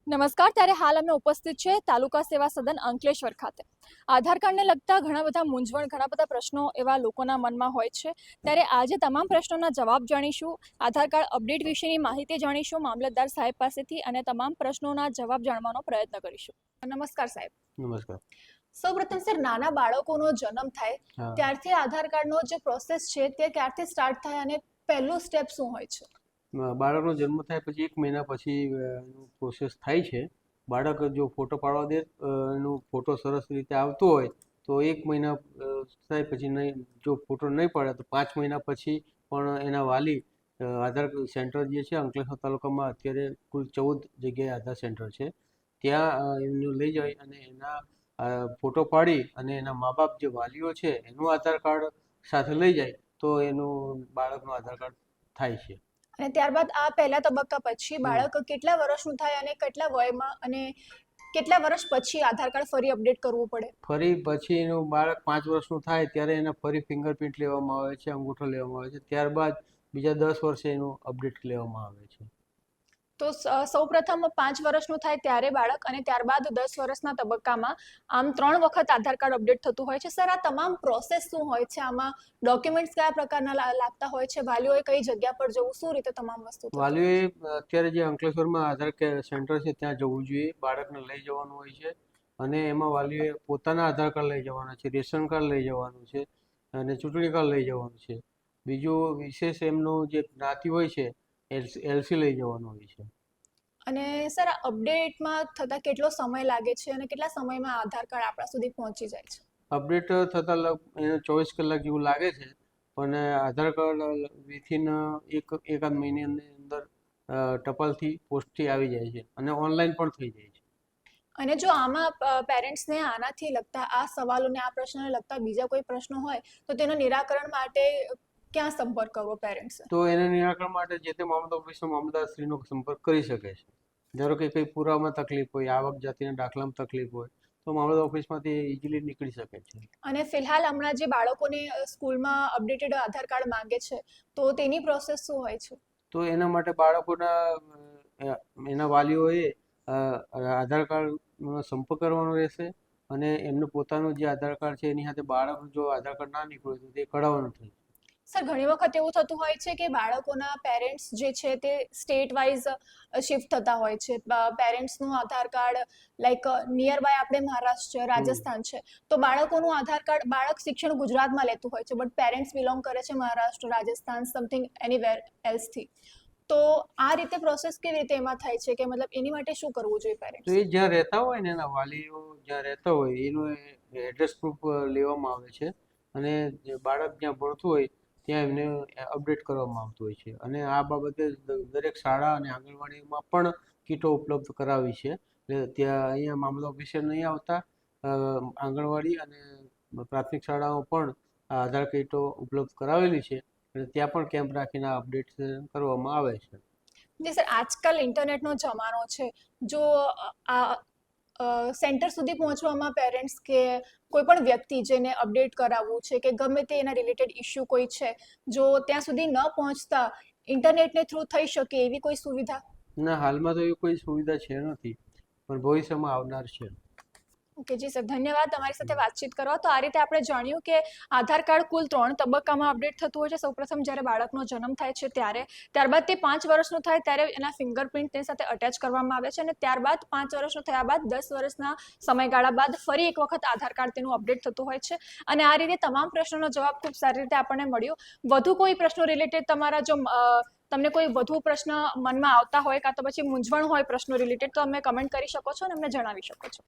નમસ્કાર. ત્યારે હાલ અમે ઉપસ્થિત છે તાલુકા સેવા સદન અંકલેશ્વર ખાતે. આધાર કાર્ડને લગતા ઘણા બધા મૂંઝવણ, ઘણા બધા પ્રશ્નો એવા લોકોના મનમાં હોય છે. ત્યારે આજે તમામ પ્રશ્નોના જવાબ જાણીશું, આધાર કાર્ડ અપડેટ વિશેની માહિતી જાણીશું મામલતદાર સાહેબ પાસેથી અને તમામ પ્રશ્નોના જવાબ જાણવાનો પ્રયત્ન કરીશું. નમસ્કાર સાહેબ. નમસ્કાર. સૌપ્રથમ સર, નાના બાળકોનો જન્મ થાય ત્યારથી આધાર કાર્ડનો જે પ્રોસેસ છે તે ક્યારથી સ્ટાર્ટ થાય અને પહેલું સ્ટેપ શું હોય છે? બાળકનો જન્મ થાય પછી 1 મહિના પછી પ્રોસેસ થાય છે. બાળક જો ફોટો પાડવા દે એનો ફોટો સરસ રીતે આવતો હોય તો 1 મહિના થાય પછી નહીં, જો ફોટો નહીં પડે તો 5 મહિના પછી પણ એના વાલી આધાર સેન્ટર જે છે અંકલેશ્વર તાલુકામાં અત્યારે કુલ 14 જગ્યાએ આધાર સેન્ટર છે, ત્યાં એમને લઈ જાય અને એના ફોટો પાડી અને એના મા બાપ જે વાલીઓ છે એનું આધાર કાર્ડ સાથે લઈ જાય તો એનું બાળકનું આધાર કાર્ડ થાય છે. અને ત્યારબાદ આ પહેલા તબક્કા પછી બાળક કેટલા વર્ષનું થાય અને કેટલા વયમાં અને કેટલા વર્ષ પછી આધાર કાર્ડ ફરી અપડેટ કરવું પડે? ફરી પછી એનું બાળક 5 વર્ષનું થાય ત્યારે એના ફરી ફિંગરપ્રિન્ટ લેવામાં આવે છે, અંગૂઠો લેવામાં આવે છે, ત્યારબાદ બીજા 10 વર્ષે એનું અપડેટ લેવામાં આવે છે. તો સૌપ્રથમ 5 વર્ષનું થાય ત્યારે બાળક અને ત્યારબાદ 10 વર્ષના તબક્કામાં આમ 3 વખત આધાર કાર્ડ અપડેટ થતું હોય છે. સર, આ તમામ પ્રોસેસ શું હોય છે? આમાં ડોક્યુમેન્ટ્સ કયા પ્રકારના લાગતા હોય છે? વાલીઓએ કઈ જગ્યા પર જવું, શું રીતે તમામ વસ્તુ? વાલીઓએ અત્યારે જે અંકલેશ્વરમાં આધાર સેન્ટર છે ત્યાં જવું જોઈએ, બાળકને લઈ જવાનું હોય છે અને એમાં વાલીઓએ પોતાના આધાર કાર્ડ લઈ જવાના છે, રેશન કાર્ડ લઈ જવાનું છે અને ચૂંટણી કાર્ડ લઈ જવાનું છે. બીજું વિશેષ એમનું જે જ્ઞાતિ હોય છે એલસી લઈ જવાનું હોય છે. અને સર, આ અપડેટમાં થતા કેટલો સમય લાગે છે અને કેટલા સમયમાં આધાર કાર્ડ આપણા સુધી પહોંચી જાય છે? અપડેટ થતાં એને 24 કલાક જેવું લાગે છે, પણ આધાર કાર્ડ વિથિન એકાદ મહિનાની અંદર ટપાલથી પોસ્ટથી આવી જાય છે અને ઓનલાઈન પણ થઈ જાય છે. અને જો આમાં પેરેન્ટ્સને આનાથી લગતા આ સવાલોને આ પ્રશ્નને લગતા બીજા કોઈ પ્રશ્નો હોય તો તેનો નિરાકરણ માટે ક્યાં સંપર્ક કરવો પેરેન્ટ્સે? તો એના નિરાકરણ માટે જે તે મામલતદાર ઓફિસનો મામલતદારશ્રીનો સંપર્ક કરી શકે છે. ધારો કે કંઈ પુરાવામાં તકલીફ હોય, આવક જાતિના દાખલામાં તકલીફ હોય તો મામલતદાર ઓફિસમાંથી ઇઝીલી નીકળી શકે છે. અને ફિલહાલ હમણાં જે બાળકોને સ્કૂલમાં અપડેટેડ આધાર કાર્ડ માંગે છે તો તેની પ્રોસેસ શું હોય છે? તો એના માટે બાળકોના એના વાલીઓએ આધાર કાર્ડનો સંપર્ક કરવાનો રહેશે અને એમનું પોતાનું જે આધાર કાર્ડ છે એની સાથે બાળકનું જો આધાર કાર્ડ ના નીકળ્યું તો તે કઢાવવાનું થશે. સર, ઘણી વખત એવું થતું હોય છે કે બાળકોના પેરેન્ટ્સ જે છે તે સ્ટેટ વાઇઝ શિફ્ટ થતા હોય છે. પેરેન્ટ્સનું આધાર કાર્ડ લાઈક નિયર બાય આપણે મહારાષ્ટ્ર છે, રાજસ્થાન છે, તો બાળકોનું આધાર કાર્ડ બાળક શિક્ષણ ગુજરાતમાં લેતું હોય છે બટ પેરેન્ટ્સ બિલોંગ કરે છે મહારાષ્ટ્ર, રાજસ્થાન, સમથિંગ એનીવેર એલ્સથી. તો આ રીતે પ્રોસેસ કેવી રીતે એમાં થાય છે કે મતલબ એની માટે શું કરવું જોઈએ પેરેન્ટ્સ? તો એ જ્યાં રહેતા હોય ને એના વાલીઓ જ્યાં રહેતા હોય એનું એડ્રેસ પ્રૂફ લેવામાં આવે છે અને બાળક જ્યાં ભણતું હોય ત્યાં એમને અપડેટ કરવામાં આવતું હોય છે અને આ બાબતે દરેક શાળા અને આંગણવાડીમાં પણ કીટો ઉપલબ્ધ કરાવી છે. એટલે ત્યાં અહીંયા મામલા ઓફિસર નહીં આવતા, આંગણવાડી અને પ્રાથમિક શાળાઓ પણ આધાર કીટો ઉપલબ્ધ કરાવેલી છે અને ત્યાં પણ કેમ્પ રાખીને અપડેટ કરવામાં આવે છે. જી સર, આજકાલ ઇન્ટરનેટનો જમાનો છે. જો આ સેન્ટર સુધી પહોંચવામાં પેરેન્ટ્સ કે કોઈ પણ વ્યક્તિ જેને અપડેટ કરાવવું છે કે ગમે તે એના રિલેટેડ ઇસ્યુ કોઈ છે, જો ત્યાં સુધી ન પહોંચતા ઇન્ટરનેટને થ્રુ થઈ શકે એવી કોઈ સુવિધા? ના, હાલમાં તો એવી કોઈ સુવિધા છે નથી, પણ ભવિષ્યમાં આવનાર છે. ઓકે જી સર, ધન્યવાદ તમારી સાથે વાતચીત કરવા. તો આ રીતે આપણે જાણ્યું કે આધાર કાર્ડ કુલ 3 તબક્કામાં અપડેટ થતું હોય છે. સૌપ્રથમ જ્યારે બાળકનો જન્મ થાય છે ત્યારે, ત્યારબાદ તે 5 વર્ષનું થાય ત્યારે એના ફિંગરપ્રિન્ટ તેની સાથે અટેચ કરવામાં આવે છે અને ત્યારબાદ 5 વર્ષનું થયા બાદ 10 વર્ષના સમયગાળા બાદ ફરી એક વખત આધાર કાર્ડ તેનું અપડેટ થતું હોય છે. અને આ રીતે તમામ પ્રશ્નોનો જવાબ ખૂબ સારી રીતે આપણને મળ્યો. વધુ કોઈ પ્રશ્નો રિલેટેડ તમારા જો તમને કોઈ વધુ પ્રશ્ન મનમાં આવતા હોય કાં તો પછી મૂંઝવણ હોય પ્રશ્નો રિલેટેડ તો તમે કમેન્ટ કરી શકો છો અને અમને જણાવી શકો છો.